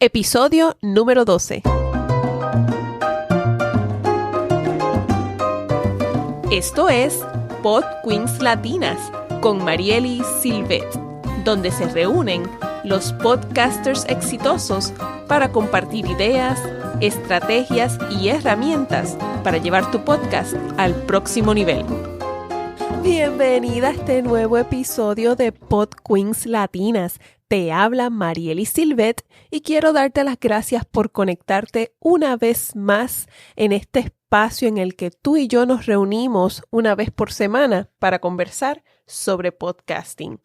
Episodio número 12. Esto es Pod Queens Latinas con Mariely Silvet, donde se reúnen los podcasters exitosos para compartir ideas, estrategias y herramientas para llevar tu podcast al próximo nivel. Bienvenida a este nuevo episodio de Pod Queens Latinas. Te habla Mariely Silvet y quiero darte las gracias por conectarte una vez más en este espacio en el que tú y yo nos reunimos una vez por semana para conversar sobre podcasting.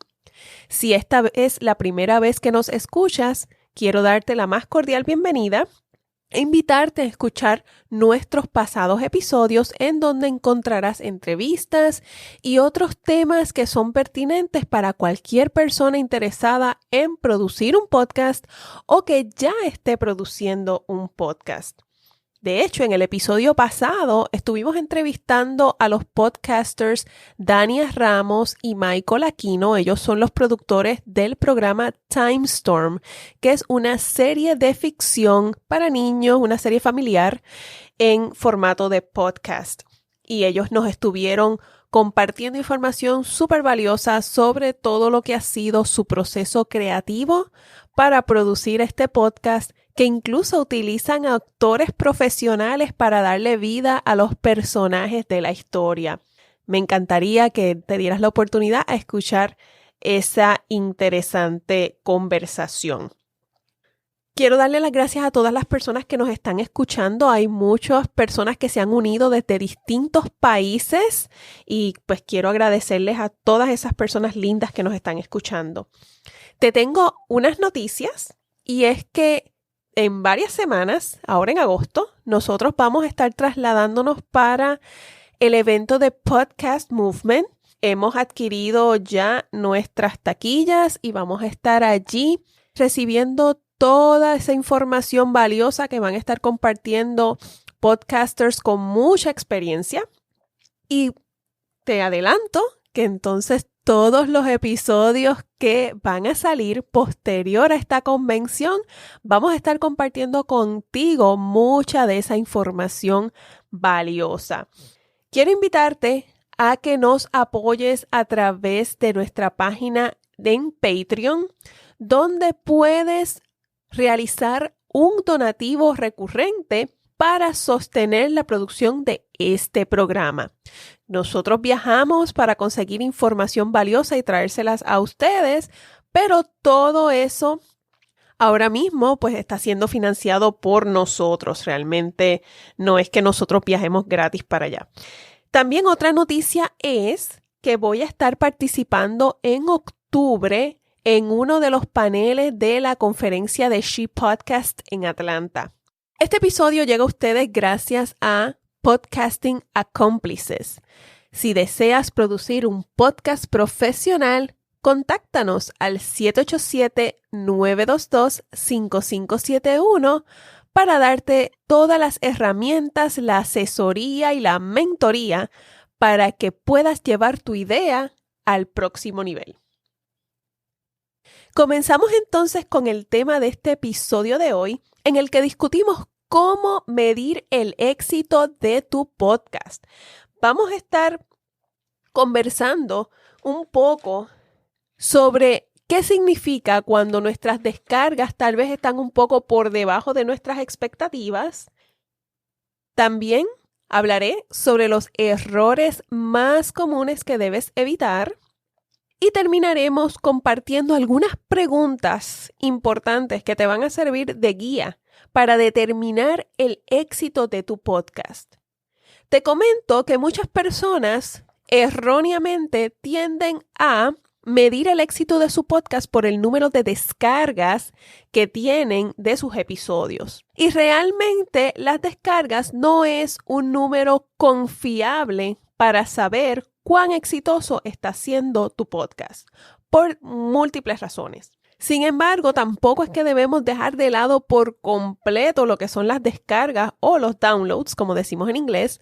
Si esta es la primera vez que nos escuchas, quiero darte la más cordial bienvenida e invitarte a escuchar nuestros pasados episodios en donde encontrarás entrevistas y otros temas que son pertinentes para cualquier persona interesada en producir un podcast o que ya esté produciendo un podcast. De hecho, en el episodio pasado estuvimos entrevistando a los podcasters Dania Ramos y Michael Aquino. Ellos son los productores del programa Timestorm, que es una serie de ficción para niños, una serie familiar en formato de podcast. Y ellos nos estuvieron compartiendo información súper valiosa sobre todo lo que ha sido su proceso creativo para producir este podcast, que incluso utilizan a actores profesionales para darle vida a los personajes de la historia. Me encantaría que te dieras la oportunidad a escuchar esa interesante conversación. Quiero darle las gracias a todas las personas que nos están escuchando. Hay muchas personas que se han unido desde distintos países y pues quiero agradecerles a todas esas personas lindas que nos están escuchando. Te tengo unas noticias y es que en varias semanas, ahora en agosto, nosotros vamos a estar trasladándonos para el evento de Podcast Movement. Hemos adquirido ya nuestras taquillas y vamos a estar allí recibiendo toda esa información valiosa que van a estar compartiendo podcasters con mucha experiencia. Y te adelanto que entonces todos los episodios que van a salir posterior a esta convención, vamos a estar compartiendo contigo mucha de esa información valiosa. Quiero invitarte a que nos apoyes a través de nuestra página en Patreon, donde puedes realizar un donativo recurrente para sostener la producción de este programa. Nosotros viajamos para conseguir información valiosa y traérselas a ustedes, pero todo eso ahora mismo pues está siendo financiado por nosotros. Realmente no es que nosotros viajemos gratis para allá. También otra noticia es que voy a estar participando en octubre en uno de los paneles de la conferencia de She Podcast en Atlanta. Este episodio llega a ustedes gracias a Podcasting Accomplices. Si deseas producir un podcast profesional, contáctanos al 787-922-5571 para darte todas las herramientas, la asesoría y la mentoría para que puedas llevar tu idea al próximo nivel. Comenzamos entonces con el tema de este episodio de hoy, en el que discutimos cómo medir el éxito de tu podcast. Vamos a estar conversando un poco sobre qué significa cuando nuestras descargas tal vez están un poco por debajo de nuestras expectativas. También hablaré sobre los errores más comunes que debes evitar. Y terminaremos compartiendo algunas preguntas importantes que te van a servir de guía para determinar el éxito de tu podcast. Te comento que muchas personas erróneamente tienden a medir el éxito de su podcast por el número de descargas que tienen de sus episodios. Y realmente las descargas no es un número confiable para saber cuán exitoso está siendo tu podcast, por múltiples razones. Sin embargo, tampoco es que debemos dejar de lado por completo lo que son las descargas o los downloads, como decimos en inglés,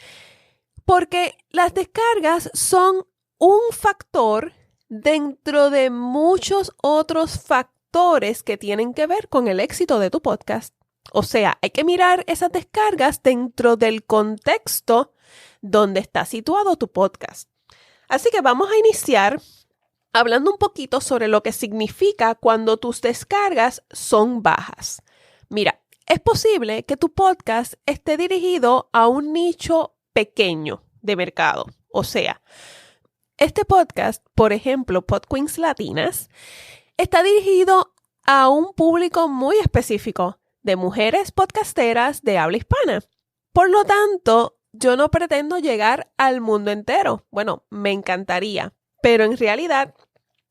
porque las descargas son un factor dentro de muchos otros factores factores que tienen que ver con el éxito de tu podcast. O sea, hay que mirar esas descargas dentro del contexto donde está situado tu podcast. Así que vamos a iniciar hablando un poquito sobre lo que significa cuando tus descargas son bajas. Mira, es posible que tu podcast esté dirigido a un nicho pequeño de mercado. O sea, este podcast, por ejemplo, Pod Queens Latinas, está dirigido a un público muy específico de mujeres podcasteras de habla hispana. Por lo tanto, yo no pretendo llegar al mundo entero. Bueno, me encantaría, pero en realidad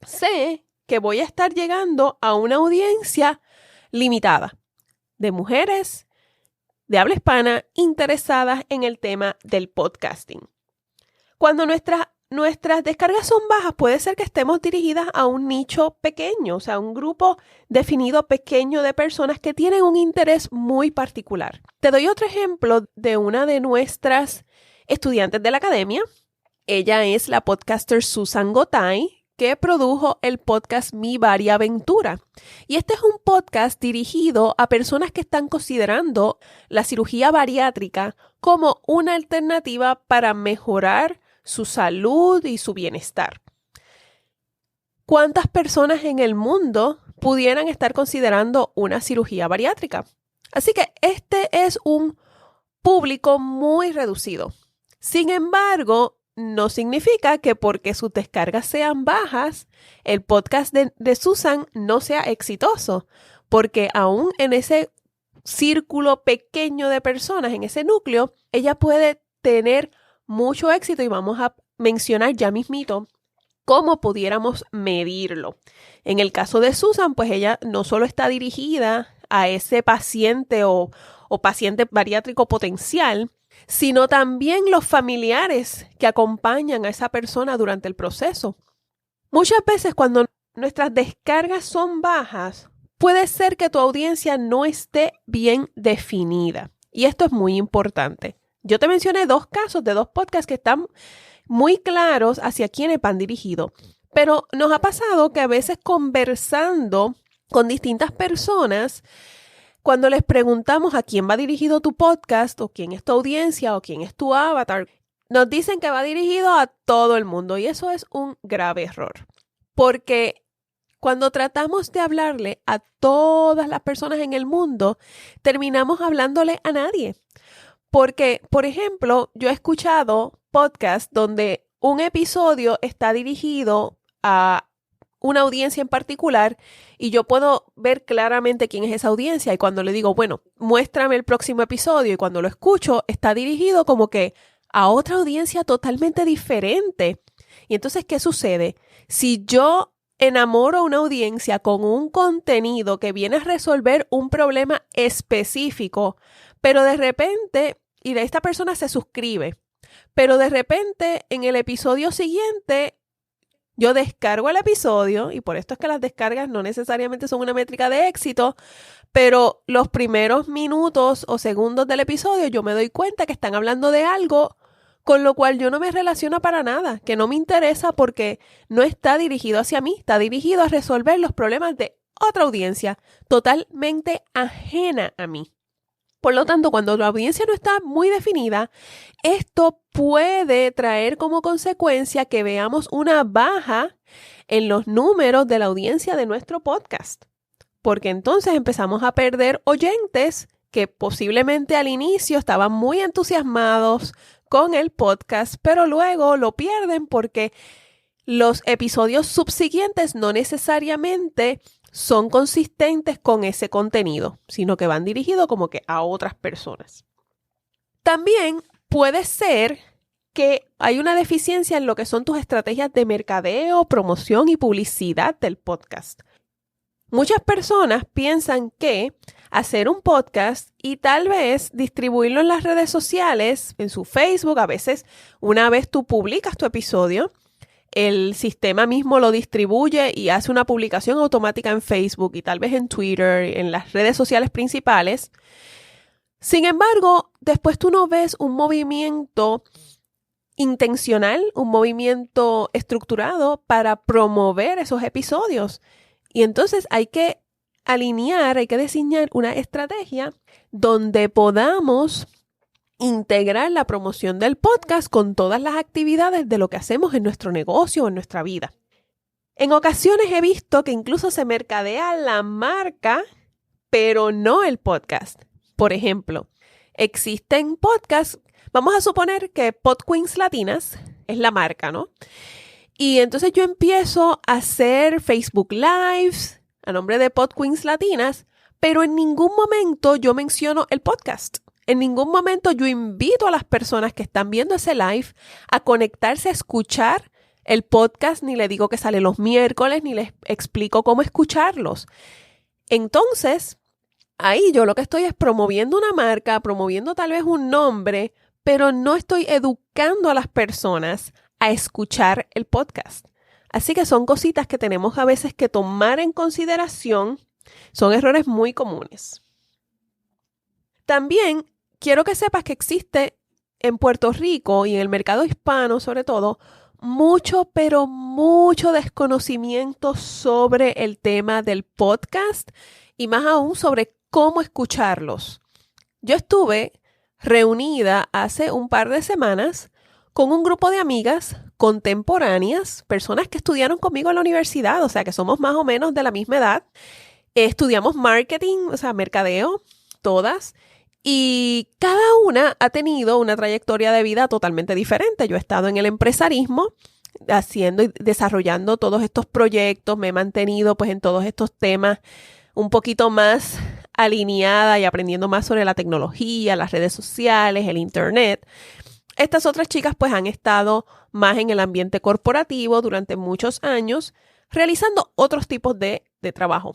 sé que voy a estar llegando a una audiencia limitada de mujeres de habla hispana interesadas en el tema del podcasting. Cuando nuestras descargas son bajas, puede ser que estemos dirigidas a un nicho pequeño, o sea, un grupo definido pequeño de personas que tienen un interés muy particular. Te doy otro ejemplo de una de nuestras estudiantes de la academia. Ella es la podcaster Susan Gotay, que produjo el podcast Mi Variaventura. Y este es un podcast dirigido a personas que están considerando la cirugía bariátrica como una alternativa para mejorar su salud y su bienestar. ¿Cuántas personas en el mundo pudieran estar considerando una cirugía bariátrica? Así que este es un público muy reducido. Sin embargo, no significa que porque sus descargas sean bajas, el podcast de Susan no sea exitoso, porque aún en ese círculo pequeño de personas, en ese núcleo, ella puede tener mucho éxito y vamos a mencionar ya mismito cómo pudiéramos medirlo. En el caso de Susan, pues ella no solo está dirigida a ese paciente o paciente bariátrico potencial, sino también los familiares que acompañan a esa persona durante el proceso. Muchas veces cuando nuestras descargas son bajas, puede ser que tu audiencia no esté bien definida. Y esto es muy importante. Yo te mencioné 2 casos de 2 podcasts que están muy claros hacia quiénes van dirigidos. Pero nos ha pasado que a veces conversando con distintas personas, cuando les preguntamos a quién va dirigido tu podcast o quién es tu audiencia o quién es tu avatar, nos dicen que va dirigido a todo el mundo y eso es un grave error. Porque cuando tratamos de hablarle a todas las personas en el mundo, terminamos hablándole a nadie. Porque, por ejemplo, yo he escuchado podcasts donde un episodio está dirigido a una audiencia en particular y yo puedo ver claramente quién es esa audiencia y cuando le digo, bueno, muéstrame el próximo episodio y cuando lo escucho está dirigido como que a otra audiencia totalmente diferente. Y entonces, ¿qué sucede? Si yo enamoro a una audiencia con un contenido que viene a resolver un problema específico, pero de repente, y esta persona se suscribe, pero de repente en el episodio siguiente yo descargo el episodio, y por esto es que las descargas no necesariamente son una métrica de éxito, pero los primeros minutos o segundos del episodio yo me doy cuenta que están hablando de algo con lo cual yo no me relaciono para nada, que no me interesa porque no está dirigido hacia mí, está dirigido a resolver los problemas de otra audiencia totalmente ajena a mí. Por lo tanto, cuando la audiencia no está muy definida, esto puede traer como consecuencia que veamos una baja en los números de la audiencia de nuestro podcast. Porque entonces empezamos a perder oyentes que posiblemente al inicio estaban muy entusiasmados con el podcast, pero luego lo pierden porque los episodios subsiguientes no necesariamente son consistentes con ese contenido, sino que van dirigidos como que a otras personas. También puede ser que hay una deficiencia en lo que son tus estrategias de mercadeo, promoción y publicidad del podcast. Muchas personas piensan que hacer un podcast y tal vez distribuirlo en las redes sociales, en su Facebook, a veces una vez tú publicas tu episodio, el sistema mismo lo distribuye y hace una publicación automática en Facebook y tal vez en Twitter, en las redes sociales principales. Sin embargo, después tú no ves un movimiento intencional, un movimiento estructurado para promover esos episodios. Y entonces hay que alinear, hay que diseñar una estrategia donde podamos integrar la promoción del podcast con todas las actividades de lo que hacemos en nuestro negocio o en nuestra vida. En ocasiones he visto que incluso se mercadea la marca, pero no el podcast. Por ejemplo, existen podcasts, vamos a suponer que Pod Queens Latinas es la marca, ¿no? Y entonces yo empiezo a hacer Facebook Lives a nombre de Pod Queens Latinas, pero en ningún momento yo menciono el podcast. En ningún momento yo invito a las personas que están viendo ese live a conectarse a escuchar el podcast, ni le digo que sale los miércoles, ni les explico cómo escucharlos. Entonces, ahí yo lo que estoy es promoviendo una marca, promoviendo tal vez un nombre, pero no estoy educando a las personas a escuchar el podcast. Así que son cositas que tenemos a veces que tomar en consideración. Son errores muy comunes. También quiero que sepas que existe en Puerto Rico y en el mercado hispano sobre todo, mucho, pero mucho desconocimiento sobre el tema del podcast y más aún sobre cómo escucharlos. Yo estuve reunida hace un par de semanas con un grupo de amigas contemporáneas, personas que estudiaron conmigo en la universidad, o sea que somos más o menos de la misma edad. Estudiamos marketing, o sea, mercadeo, todas. Y cada una ha tenido una trayectoria de vida totalmente diferente. Yo he estado en el empresarismo, haciendo y desarrollando todos estos proyectos. Me he mantenido pues en todos estos temas un poquito más alineada y aprendiendo más sobre la tecnología, las redes sociales, el internet. Estas otras chicas pues han estado más en el ambiente corporativo durante muchos años, realizando otros tipos de trabajo.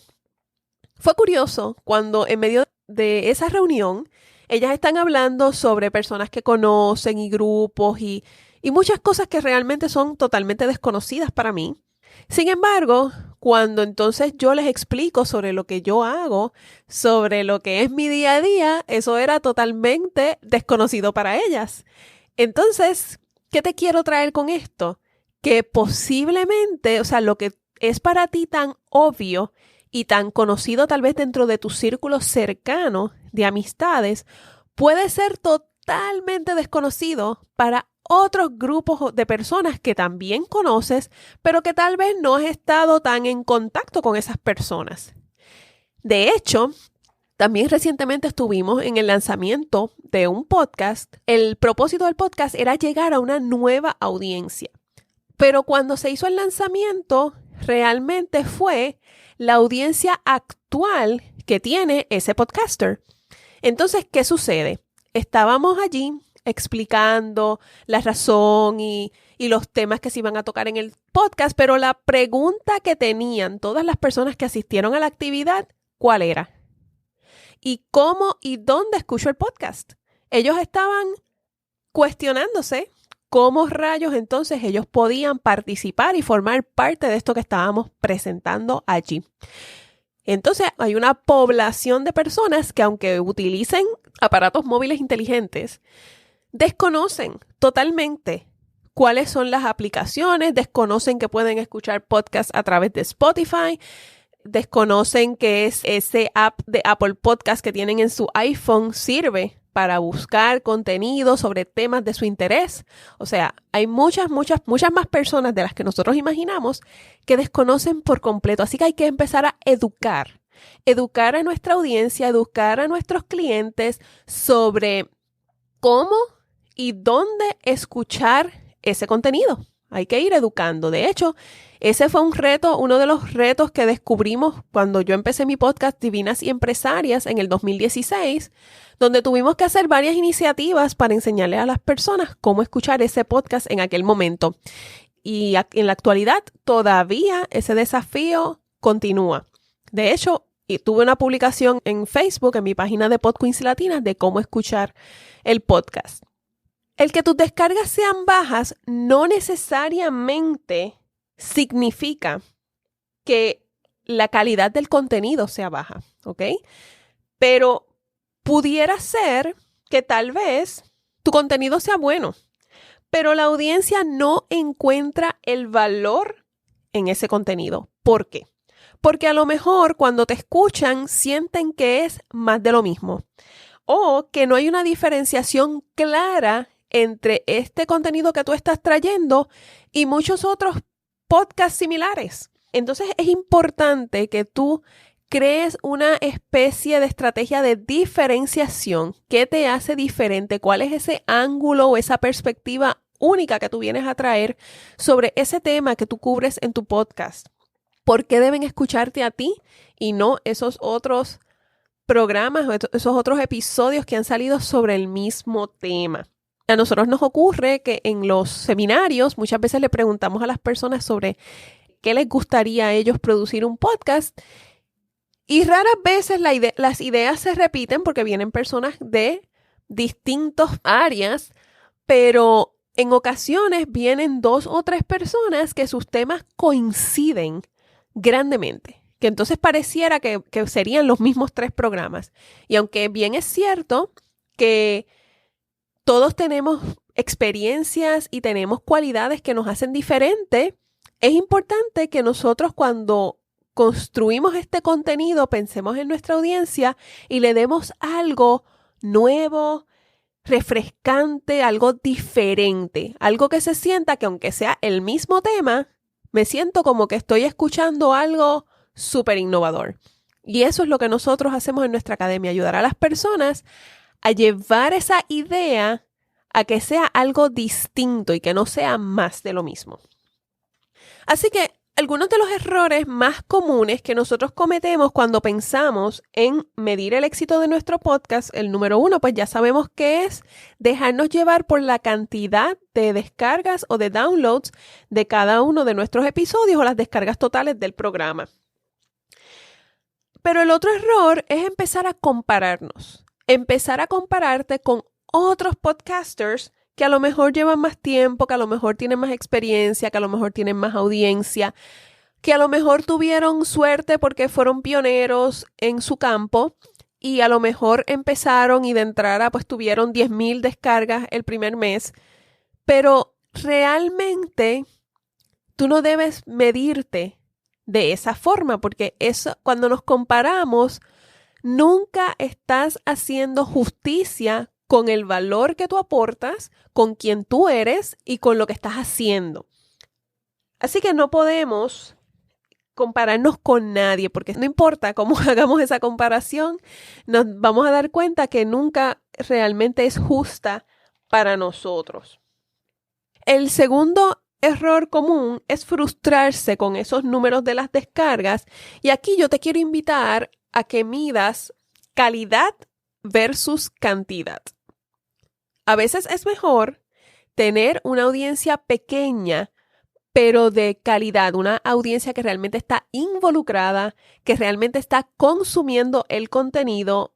Fue curioso cuando en medio de esa reunión, ellas están hablando sobre personas que conocen y grupos y muchas cosas que realmente son totalmente desconocidas para mí. Sin embargo, cuando entonces yo les explico sobre lo que yo hago, sobre lo que es mi día a día, eso era totalmente desconocido para ellas. Entonces, ¿qué te quiero traer con esto? Que posiblemente, o sea, lo que es para ti tan obvio y tan conocido tal vez dentro de tu círculo cercano de amistades, puede ser totalmente desconocido para otros grupos de personas que también conoces, pero que tal vez no has estado tan en contacto con esas personas. De hecho, también recientemente estuvimos en el lanzamiento de un podcast. El propósito del podcast era llegar a una nueva audiencia. Pero cuando se hizo el lanzamiento, realmente fue la audiencia actual que tiene ese podcaster. Entonces, ¿qué sucede? Estábamos allí explicando la razón y los temas que se iban a tocar en el podcast, pero la pregunta que tenían todas las personas que asistieron a la actividad, ¿cuál era? ¿Y cómo y dónde escucho el podcast? Ellos estaban cuestionándose cómo rayos entonces ellos podían participar y formar parte de esto que estábamos presentando allí. Entonces hay una población de personas que aunque utilicen aparatos móviles inteligentes, desconocen totalmente cuáles son las aplicaciones, desconocen que pueden escuchar podcasts a través de Spotify, desconocen que es ese app de Apple Podcast que tienen en su iPhone sirve para buscar contenido sobre temas de su interés. O sea, hay muchas más personas de las que nosotros imaginamos que desconocen por completo. Así que hay que empezar a educar a nuestra audiencia, educar a nuestros clientes sobre cómo y dónde escuchar ese contenido. Hay que ir educando. De hecho, ese fue uno de los retos que descubrimos cuando yo empecé mi podcast Divinas y Empresarias en el 2016, donde tuvimos que hacer varias iniciativas para enseñarle a las personas cómo escuchar ese podcast en aquel momento. Y en la actualidad todavía ese desafío continúa. De hecho, tuve una publicación en Facebook, en mi página de Pod Queens Latinas, de cómo escuchar el podcast. El que tus descargas sean bajas no necesariamente significa que la calidad del contenido sea baja, ¿ok? Pero pudiera ser que tal vez tu contenido sea bueno, pero la audiencia no encuentra el valor en ese contenido. ¿Por qué? porque a lo mejor cuando te escuchan sienten que es más de lo mismo o que no hay una diferenciación clara entre este contenido que tú estás trayendo y muchos otros podcasts similares. Entonces es importante que tú crees una especie de estrategia de diferenciación. ¿Qué te hace diferente? ¿Cuál es ese ángulo o esa perspectiva única que tú vienes a traer sobre ese tema que tú cubres en tu podcast? ¿Por qué deben escucharte a ti y no esos otros programas o esos otros episodios que han salido sobre el mismo tema? A nosotros nos ocurre que en los seminarios muchas veces le preguntamos a las personas sobre qué les gustaría a ellos producir un podcast y raras veces las ideas se repiten porque vienen personas de distintas áreas, pero en ocasiones vienen 2 o 3 personas que sus temas coinciden grandemente, que entonces pareciera que serían los mismos 3 programas. Y aunque bien es cierto que todos tenemos experiencias y tenemos cualidades que nos hacen diferentes, es importante que nosotros cuando construimos este contenido pensemos en nuestra audiencia y le demos algo nuevo, refrescante, algo diferente, algo que se sienta que aunque sea el mismo tema, me siento como que estoy escuchando algo súper innovador. Y eso es lo que nosotros hacemos en nuestra academia, ayudar a las personas a llevar esa idea a que sea algo distinto y que no sea más de lo mismo. Así que algunos de los errores más comunes que nosotros cometemos cuando pensamos en medir el éxito de nuestro podcast, el número 1, pues ya sabemos que es dejarnos llevar por la cantidad de descargas o de downloads de cada uno de nuestros episodios o las descargas totales del programa. Pero el otro error es empezar a compararnos, empezar a compararte con otros podcasters que a lo mejor llevan más tiempo, que a lo mejor tienen más experiencia, que a lo mejor tienen más audiencia, que a lo mejor tuvieron suerte porque fueron pioneros en su campo y a lo mejor empezaron y de entrada pues tuvieron 10,000 descargas el primer mes. Pero realmente tú no debes medirte de esa forma porque eso, cuando nos comparamos, nunca estás haciendo justicia con el valor que tú aportas, con quien tú eres y con lo que estás haciendo. Así que no podemos compararnos con nadie, porque no importa cómo hagamos esa comparación, nos vamos a dar cuenta que nunca realmente es justa para nosotros. El segundo error común es frustrarse con esos números de las descargas, y aquí yo te quiero invitar a que midas calidad versus cantidad. A veces es mejor tener una audiencia pequeña, pero de calidad, una audiencia que realmente está involucrada, que realmente está consumiendo el contenido,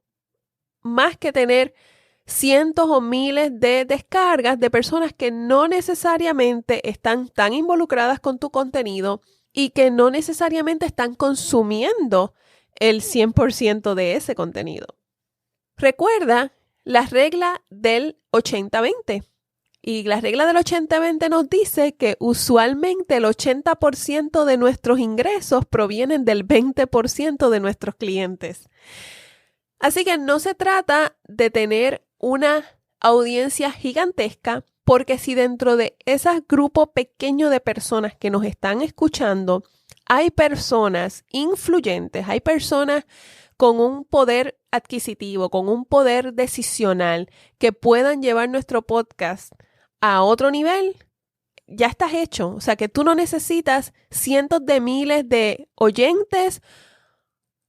más que tener cientos o miles de descargas de personas que no necesariamente están tan involucradas con tu contenido y que no necesariamente están consumiendo el 100% de ese contenido. Recuerda la regla del 80-20. Y la regla del 80-20 nos dice que usualmente el 80% de nuestros ingresos provienen del 20% de nuestros clientes. Así que no se trata de tener una audiencia gigantesca, porque si dentro de ese grupo pequeño de personas que nos están escuchando hay personas influyentes, hay personas con un poder adquisitivo, con un poder decisional que puedan llevar nuestro podcast a otro nivel, ya estás hecho. O sea que tú no necesitas cientos de miles de oyentes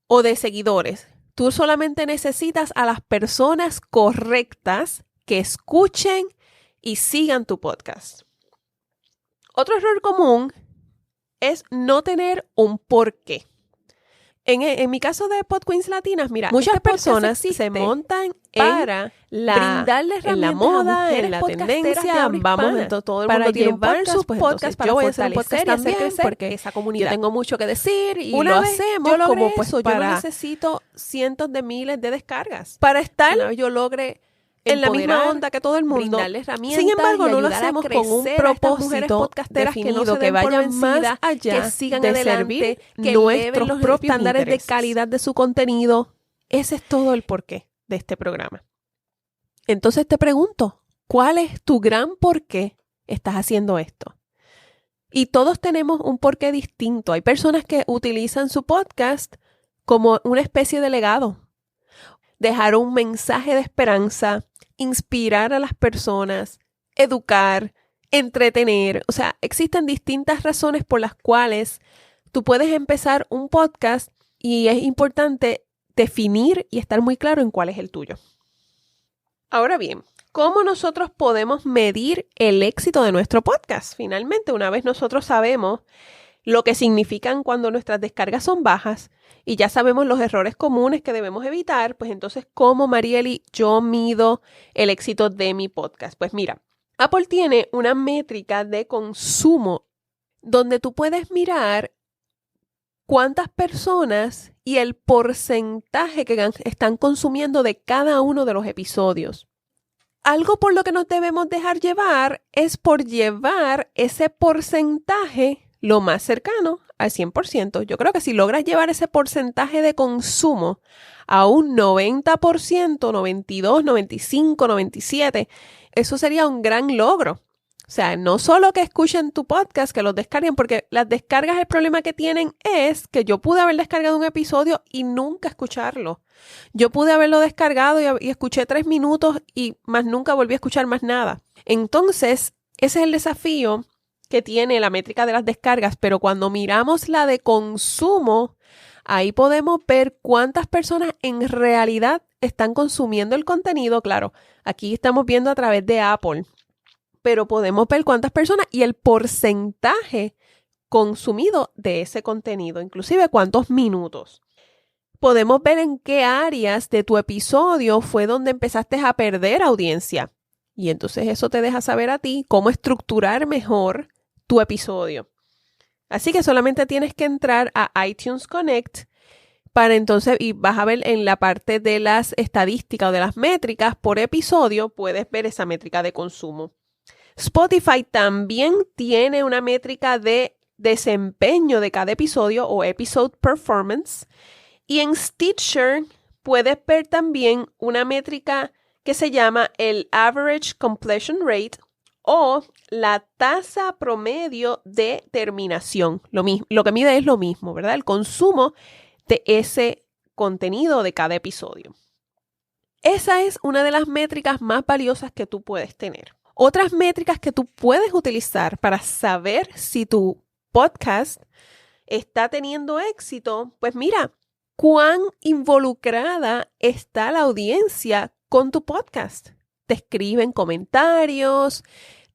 o de seguidores. Tú solamente necesitas a las personas correctas que escuchen y sigan tu podcast. Otro error común es no tener un porqué. En mi caso de Pod Queens Latinas, mira, muchas personas se montan para brindarles herramientas en la moda, en la tendencia, vamos, entonces todo el mundo tiene llevar sus podcasts para fortalecer y hacer crecer porque esa comunidad. Yo tengo mucho que decir y lo hacemos como pues yo no necesito cientos de miles de descargas. Para estar, yo logre en la misma onda que todo el mundo. Sin embargo, no lo hacemos con un propósito definido que vaya más allá, que sigan de servir nuestros propios estándares de calidad de su contenido. Ese es todo el porqué de este programa. Entonces te pregunto, ¿cuál es tu gran porqué estás haciendo esto? Y todos tenemos un porqué distinto. Hay personas que utilizan su podcast como una especie de legado. Dejar un mensaje de esperanza, inspirar a las personas, educar, entretener. O sea, existen distintas razones por las cuales tú puedes empezar un podcast y es importante definir y estar muy claro en cuál es el tuyo. Ahora bien, ¿cómo nosotros podemos medir el éxito de nuestro podcast? Finalmente, una vez nosotros sabemos lo que significan cuando nuestras descargas son bajas y ya sabemos los errores comunes que debemos evitar, pues entonces, ¿cómo, Marieli, yo mido el éxito de mi podcast? Pues mira, Apple tiene una métrica de consumo donde tú puedes mirar cuántas personas y el porcentaje que están consumiendo de cada uno de los episodios. Algo por lo que nos debemos dejar llevar es por llevar ese porcentaje lo más cercano al 100%. Yo creo que si logras llevar ese porcentaje de consumo a un 90%, 92, 95, 97, eso sería un gran logro. O sea, no solo que escuchen tu podcast, que los descarguen, porque las descargas, el problema que tienen es que yo pude haber descargado un episodio y nunca escucharlo. Yo pude haberlo descargado y escuché 3 minutos y más nunca volví a escuchar más nada. Entonces, ese es el desafío que tiene la métrica de las descargas, pero cuando miramos la de consumo, ahí podemos ver cuántas personas en realidad están consumiendo el contenido. Claro, aquí estamos viendo a través de Apple, pero podemos ver cuántas personas y el porcentaje consumido de ese contenido, inclusive cuántos minutos. Podemos ver en qué áreas de tu episodio fue donde empezaste a perder audiencia. Y entonces eso te deja saber a ti cómo estructurar mejor tu episodio. Así que solamente tienes que entrar a iTunes Connect para entonces, y vas a ver en la parte de las estadísticas o de las métricas por episodio, puedes ver esa métrica de consumo. Spotify también tiene una métrica de desempeño de cada episodio o episode performance. Y en Stitcher puedes ver también una métrica que se llama el Average Completion Rate o la tasa promedio de terminación. Lo que mide es lo mismo, ¿verdad? El consumo de ese contenido de cada episodio. Esa es una de las métricas más valiosas que tú puedes tener. Otras métricas que tú puedes utilizar para saber si tu podcast está teniendo éxito, pues mira, ¿cuán involucrada está la audiencia con tu podcast? Te escriben comentarios,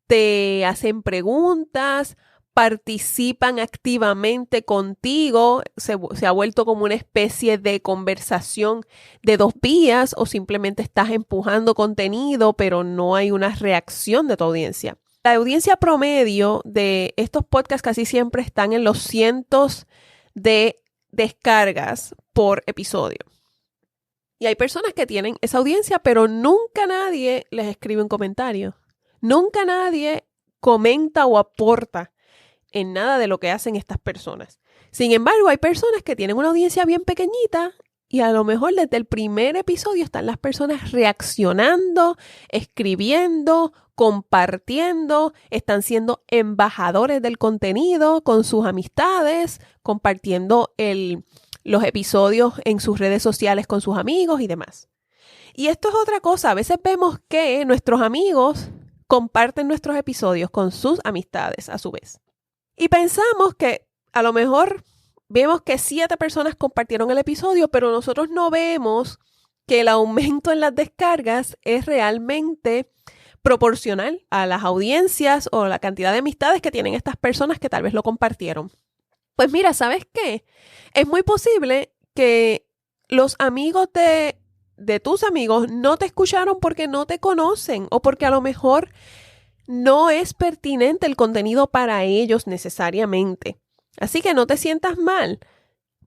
te hacen preguntas, participan activamente contigo, se ha vuelto como una especie de conversación de 2 vías o simplemente estás empujando contenido, pero no hay una reacción de tu audiencia. La audiencia promedio de estos podcasts casi siempre están en los cientos de descargas por episodio. Y hay personas que tienen esa audiencia, pero nunca nadie les escribe un comentario. Nunca nadie comenta o aporta en nada de lo que hacen estas personas. Sin embargo, hay personas que tienen una audiencia bien pequeñita y a lo mejor desde el primer episodio están las personas reaccionando, escribiendo, compartiendo, están siendo embajadores del contenido con sus amistades, compartiendo los episodios en sus redes sociales con sus amigos y demás. Y esto es otra cosa. A veces vemos que nuestros amigos comparten nuestros episodios con sus amistades a su vez. Y pensamos que a lo mejor vemos que 7 personas compartieron el episodio, pero nosotros no vemos que el aumento en las descargas es realmente proporcional a las audiencias o la cantidad de amistades que tienen estas personas que tal vez lo compartieron. Pues mira, ¿sabes qué? Es muy posible que los amigos de tus amigos no te escucharon porque no te conocen o porque a lo mejor no es pertinente el contenido para ellos necesariamente. Así que no te sientas mal.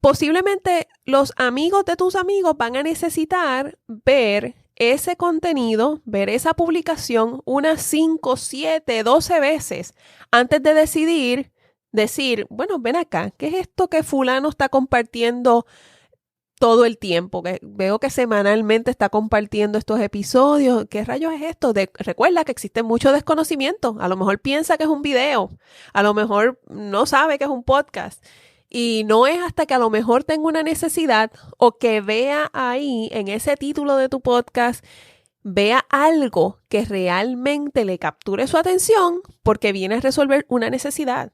Posiblemente los amigos de tus amigos van a necesitar ver ese contenido, ver esa publicación unas 5, 7, 12 veces antes de decir, bueno, ven acá, ¿qué es esto que fulano está compartiendo todo el tiempo? Que veo que semanalmente está compartiendo estos episodios. ¿Qué rayos es esto? Recuerda que existe mucho desconocimiento. A lo mejor piensa que es un video. A lo mejor no sabe que es un podcast. Y no es hasta que a lo mejor tenga una necesidad o que vea ahí en ese título de tu podcast, vea algo que realmente le capture su atención porque viene a resolver una necesidad.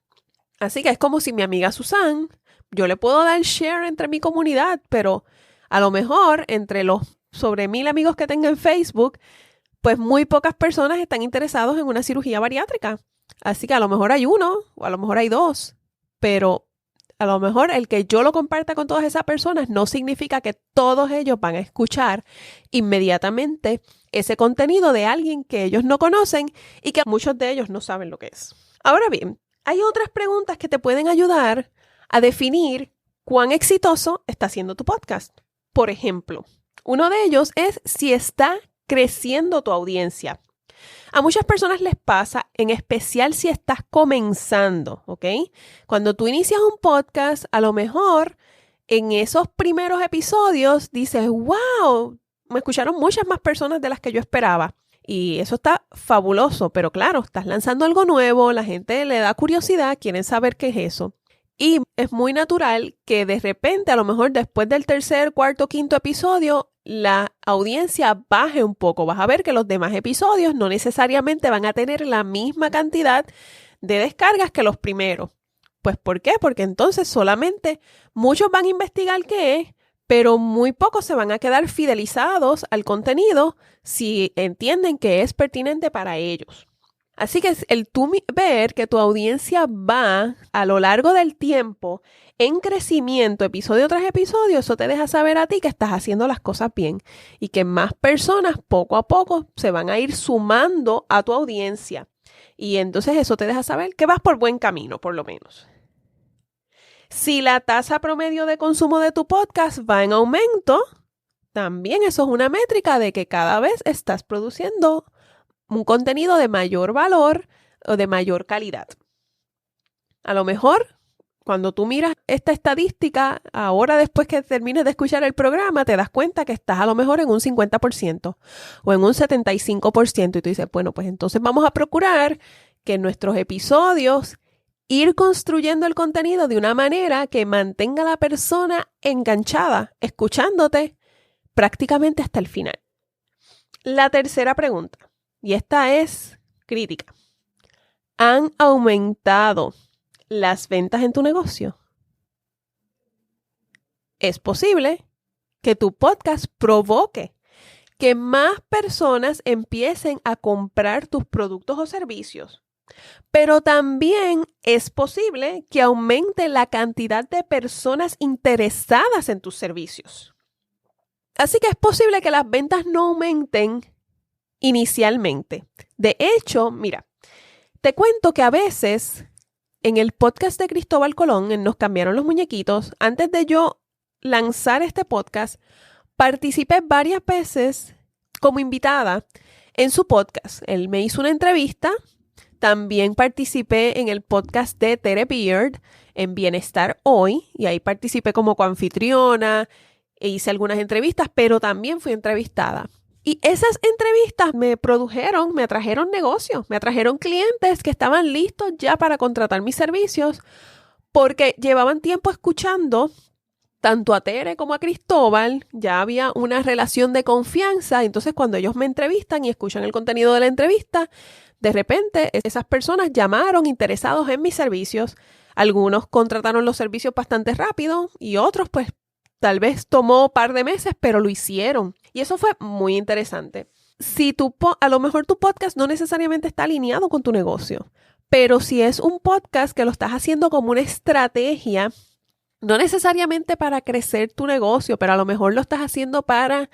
Así que es como si mi amiga Susan, yo le puedo dar share entre mi comunidad, pero a lo mejor entre los sobre 1,000 amigos que tenga en Facebook, pues muy pocas personas están interesados en una cirugía bariátrica. Así que a lo mejor hay uno o a lo mejor hay dos, pero a lo mejor el que yo lo comparta con todas esas personas no significa que todos ellos van a escuchar inmediatamente ese contenido de alguien que ellos no conocen y que muchos de ellos no saben lo que es. Ahora bien, hay otras preguntas que te pueden ayudar a definir cuán exitoso está siendo tu podcast. Por ejemplo, uno de ellos es si está creciendo tu audiencia. A muchas personas les pasa, en especial si estás comenzando, ¿ok? Cuando tú inicias un podcast, a lo mejor en esos primeros episodios dices, wow, me escucharon muchas más personas de las que yo esperaba. Y eso está fabuloso, pero claro, estás lanzando algo nuevo, la gente le da curiosidad, quieren saber qué es eso. Y es muy natural que de repente, a lo mejor después del tercer, cuarto, quinto episodio, la audiencia baje un poco. Vas a ver que los demás episodios no necesariamente van a tener la misma cantidad de descargas que los primeros. Pues, ¿por qué? Porque entonces solamente muchos van a investigar qué es, pero muy pocos se van a quedar fidelizados al contenido si entienden que es pertinente para ellos. Así que el tú ver que tu audiencia va a lo largo del tiempo en crecimiento, episodio tras episodio, eso te deja saber a ti que estás haciendo las cosas bien y que más personas poco a poco se van a ir sumando a tu audiencia. Y entonces eso te deja saber que vas por buen camino, por lo menos. Si la tasa promedio de consumo de tu podcast va en aumento, también eso es una métrica de que cada vez estás produciendo un contenido de mayor valor o de mayor calidad. A lo mejor, cuando tú miras esta estadística, ahora después que termines de escuchar el programa, te das cuenta que estás a lo mejor en un 50% o en un 75%. Y tú dices, bueno, pues entonces vamos a procurar que en nuestros episodios ir construyendo el contenido de una manera que mantenga a la persona enganchada, escuchándote prácticamente hasta el final. La tercera pregunta. Y esta es crítica. ¿Han aumentado las ventas en tu negocio? Es posible que tu podcast provoque que más personas empiecen a comprar tus productos o servicios, pero también es posible que aumente la cantidad de personas interesadas en tus servicios. Así que es posible que las ventas no aumenten inicialmente. De hecho, mira, te cuento que a veces en el podcast de Cristóbal Colón, en Nos Cambiaron los Muñequitos, antes de yo lanzar este podcast, participé varias veces como invitada en su podcast. Él me hizo una entrevista. También participé en el podcast de Tere Beard, en Bienestar Hoy, y ahí participé como coanfitriona e hice algunas entrevistas, pero también fui entrevistada. Y esas entrevistas me atrajeron negocios, me atrajeron clientes que estaban listos ya para contratar mis servicios porque llevaban tiempo escuchando tanto a Tere como a Cristóbal, ya había una relación de confianza. Entonces cuando ellos me entrevistan y escuchan el contenido de la entrevista, de repente esas personas llamaron interesados en mis servicios. Algunos contrataron los servicios bastante rápido y otros pues tal vez tomó un par de meses, pero lo hicieron. Y eso fue muy interesante. Si a lo mejor tu podcast no necesariamente está alineado con tu negocio, pero si es un podcast que lo estás haciendo como una estrategia, no necesariamente para crecer tu negocio, pero a lo mejor lo estás haciendo para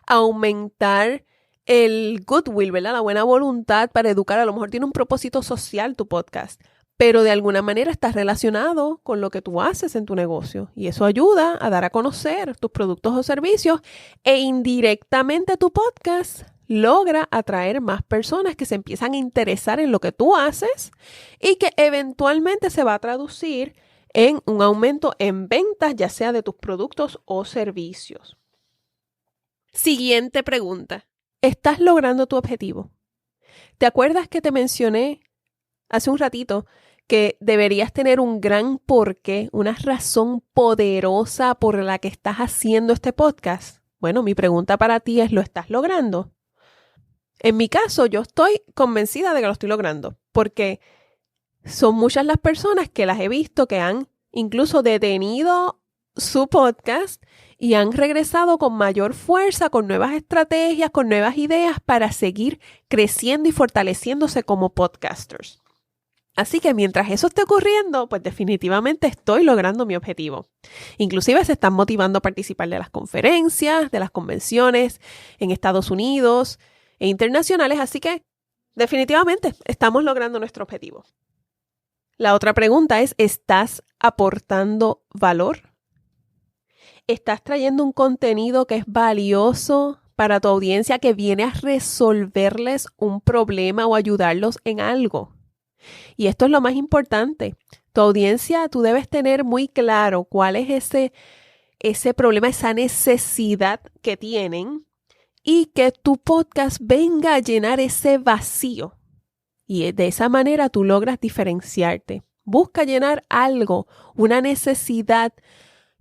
aumentar el goodwill, ¿verdad? La buena voluntad para educar. A lo mejor tiene un propósito social tu podcast. pero de alguna manera está relacionado con lo que tú haces en tu negocio y eso ayuda a dar a conocer tus productos o servicios e indirectamente tu podcast logra atraer más personas que se empiezan a interesar en lo que tú haces y que eventualmente se va a traducir en un aumento en ventas, ya sea de tus productos o servicios. Siguiente pregunta. ¿Estás logrando tu objetivo? ¿Te acuerdas que te mencioné hace un ratito que deberías tener un gran porqué, una razón poderosa por la que estás haciendo este podcast? Bueno, mi pregunta para ti es, ¿lo estás logrando? En mi caso, yo estoy convencida de que lo estoy logrando, porque son muchas las personas que las he visto que han incluso detenido su podcast y han regresado con mayor fuerza, con nuevas estrategias, con nuevas ideas para seguir creciendo y fortaleciéndose como podcasters. Así que mientras eso esté ocurriendo, pues definitivamente estoy logrando mi objetivo. Inclusive se están motivando a participar de las conferencias, de las convenciones en Estados Unidos e internacionales, así que definitivamente estamos logrando nuestro objetivo. La otra pregunta es, ¿estás aportando valor? ¿Estás trayendo un contenido que es valioso para tu audiencia, que viene a resolverles un problema o ayudarlos en algo? Y esto es lo más importante. Tu audiencia, tú debes tener muy claro cuál es ese problema, esa necesidad que tienen y que tu podcast venga a llenar ese vacío. Y de esa manera tú logras diferenciarte. Busca llenar algo, una necesidad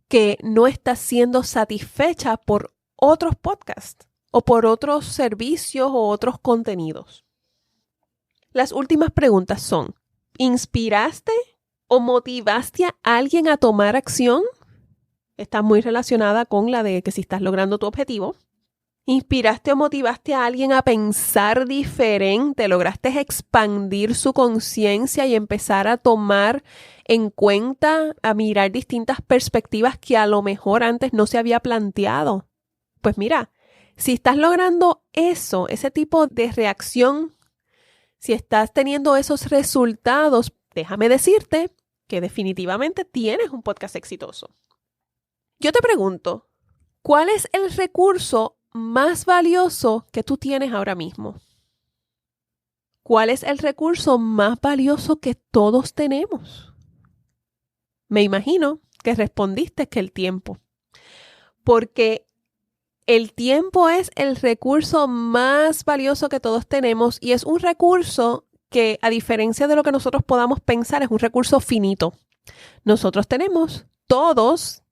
que no está siendo satisfecha por otros podcasts o por otros servicios o otros contenidos. Las últimas preguntas son, ¿inspiraste o motivaste a alguien a tomar acción? Está muy relacionada con la de que si estás logrando tu objetivo. ¿Inspiraste o motivaste a alguien a pensar diferente? ¿Lograste expandir su conciencia y empezar a tomar en cuenta, a mirar distintas perspectivas que a lo mejor antes no se había planteado? Pues mira, si estás logrando eso, ese tipo de reacción, si estás teniendo esos resultados, déjame decirte que definitivamente tienes un podcast exitoso. Yo te pregunto, ¿cuál es el recurso más valioso que tú tienes ahora mismo? ¿Cuál es el recurso más valioso que todos tenemos? Me imagino que respondiste que el tiempo, porque el tiempo es el recurso más valioso que todos tenemos y es un recurso que, a diferencia de lo que nosotros podamos pensar, es un recurso finito. Nosotros tenemos todos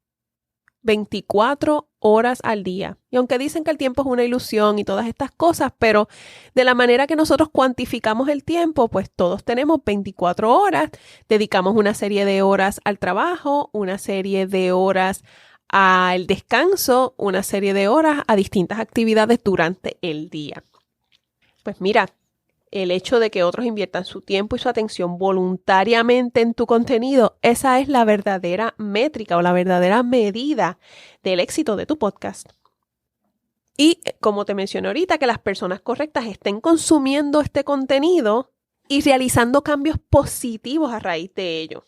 24 horas al día. Y aunque dicen que el tiempo es una ilusión y todas estas cosas, pero de la manera que nosotros cuantificamos el tiempo, pues todos tenemos 24 horas, dedicamos una serie de horas al trabajo, una serie de horas al descanso, una serie de horas a distintas actividades durante el día. Pues mira, el hecho de que otros inviertan su tiempo y su atención voluntariamente en tu contenido, esa es la verdadera métrica o la verdadera medida del éxito de tu podcast. Y como te mencioné ahorita, que las personas correctas estén consumiendo este contenido y realizando cambios positivos a raíz de ello.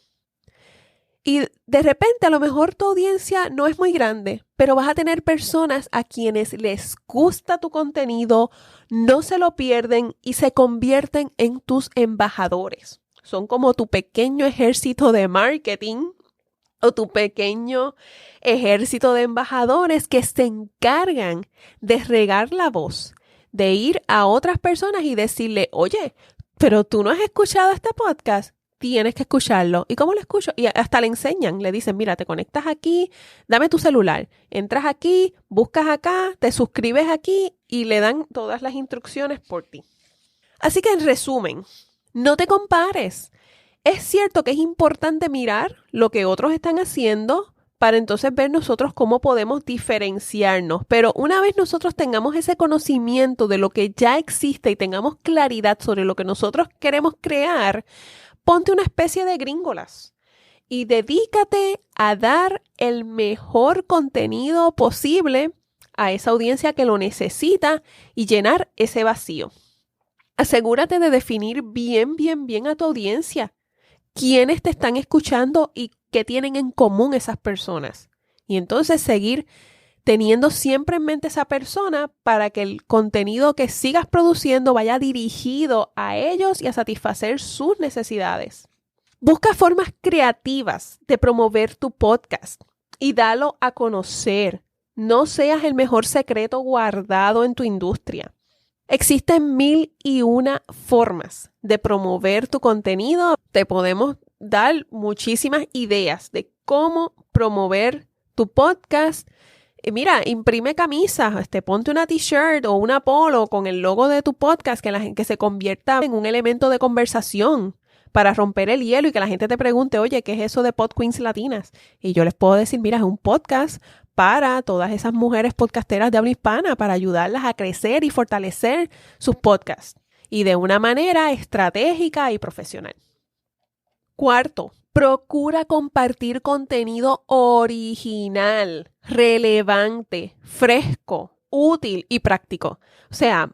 Y de repente a lo mejor tu audiencia no es muy grande, pero vas a tener personas a quienes les gusta tu contenido, no se lo pierden y se convierten en tus embajadores. Son como tu pequeño ejército de marketing o tu pequeño ejército de embajadores que se encargan de regar la voz, de ir a otras personas y decirle, oye, pero tú no has escuchado este podcast. Tienes que escucharlo. ¿Y cómo lo escucho? Y hasta le enseñan, le dicen, mira, te conectas aquí, dame tu celular, entras aquí, buscas acá, te suscribes aquí y le dan todas las instrucciones por ti. Así que en resumen, no te compares. Es cierto que es importante mirar lo que otros están haciendo para entonces ver nosotros cómo podemos diferenciarnos. Pero una vez nosotros tengamos ese conocimiento de lo que ya existe y tengamos claridad sobre lo que nosotros queremos crear, ponte una especie de gringolas y dedícate a dar el mejor contenido posible a esa audiencia que lo necesita y llenar ese vacío. Asegúrate de definir bien a tu audiencia. quiénes te están escuchando y qué tienen en común esas personas. Y entonces seguir teniendo siempre en mente esa persona para que el contenido que sigas produciendo vaya dirigido a ellos y a satisfacer sus necesidades. Busca formas creativas de promover tu podcast y dalo a conocer. No seas el mejor secreto guardado en tu industria. Existen 1001 formas de promover tu contenido. Te podemos dar muchísimas ideas de cómo promover tu podcast. Mira, imprime camisas, ponte una t-shirt o una polo con el logo de tu podcast que se convierta en un elemento de conversación para romper el hielo y que la gente te pregunte, oye, ¿qué es eso de Pod Queens Latinas? Y yo les puedo decir, mira, es un podcast para todas esas mujeres podcasteras de habla hispana, para ayudarlas a crecer y fortalecer sus podcasts y de una manera estratégica y profesional. Cuarto, procura compartir contenido original, relevante, fresco, útil y práctico. O sea,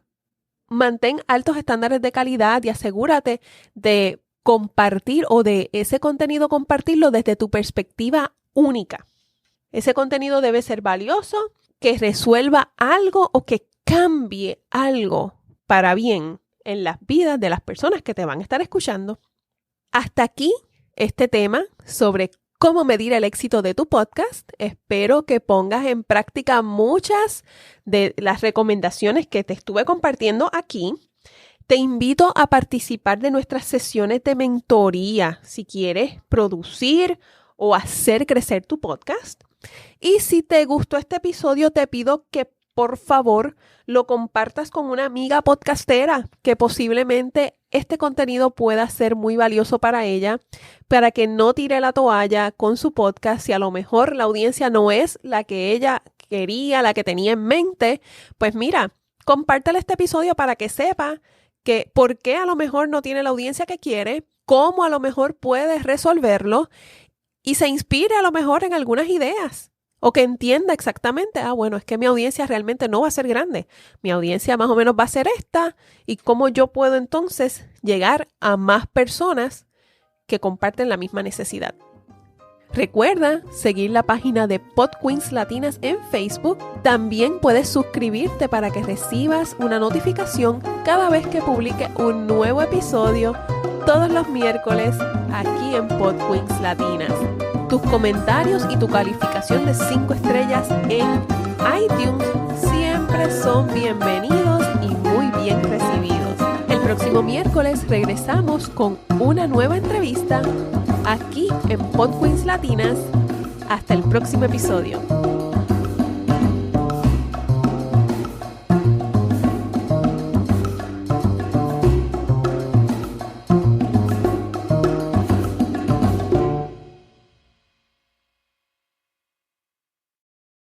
mantén altos estándares de calidad y asegúrate de compartir o de ese contenido compartirlo desde tu perspectiva única. Ese contenido debe ser valioso, que resuelva algo o que cambie algo para bien en las vidas de las personas que te van a estar escuchando. Hasta aquí este tema sobre cómo medir el éxito de tu podcast. Espero que pongas en práctica muchas de las recomendaciones que te estuve compartiendo aquí. Te invito a participar de nuestras sesiones de mentoría si quieres producir o hacer crecer tu podcast. Y si te gustó este episodio, te pido que por favor lo compartas con una amiga podcastera que posiblemente este contenido pueda ser muy valioso para ella, para que no tire la toalla con su podcast. Si a lo mejor la audiencia no es la que ella quería, la que tenía en mente, pues mira, compártale este episodio para que sepa que por qué a lo mejor no tiene la audiencia que quiere, cómo a lo mejor puedes resolverlo y se inspire a lo mejor en algunas ideas. O que entienda exactamente, bueno, es que mi audiencia realmente no va a ser grande. Mi audiencia más o menos va a ser esta. ¿Y cómo yo puedo entonces llegar a más personas que comparten la misma necesidad? Recuerda seguir la página de Pod Queens Latinas en Facebook. También puedes suscribirte para que recibas una notificación cada vez que publique un nuevo episodio todos los miércoles aquí en Pod Queens Latinas. Tus comentarios y tu calificación de 5 estrellas en iTunes siempre son bienvenidos y muy bien recibidos. El próximo miércoles regresamos con una nueva entrevista aquí en Pod Queens Latinas. Hasta el próximo episodio.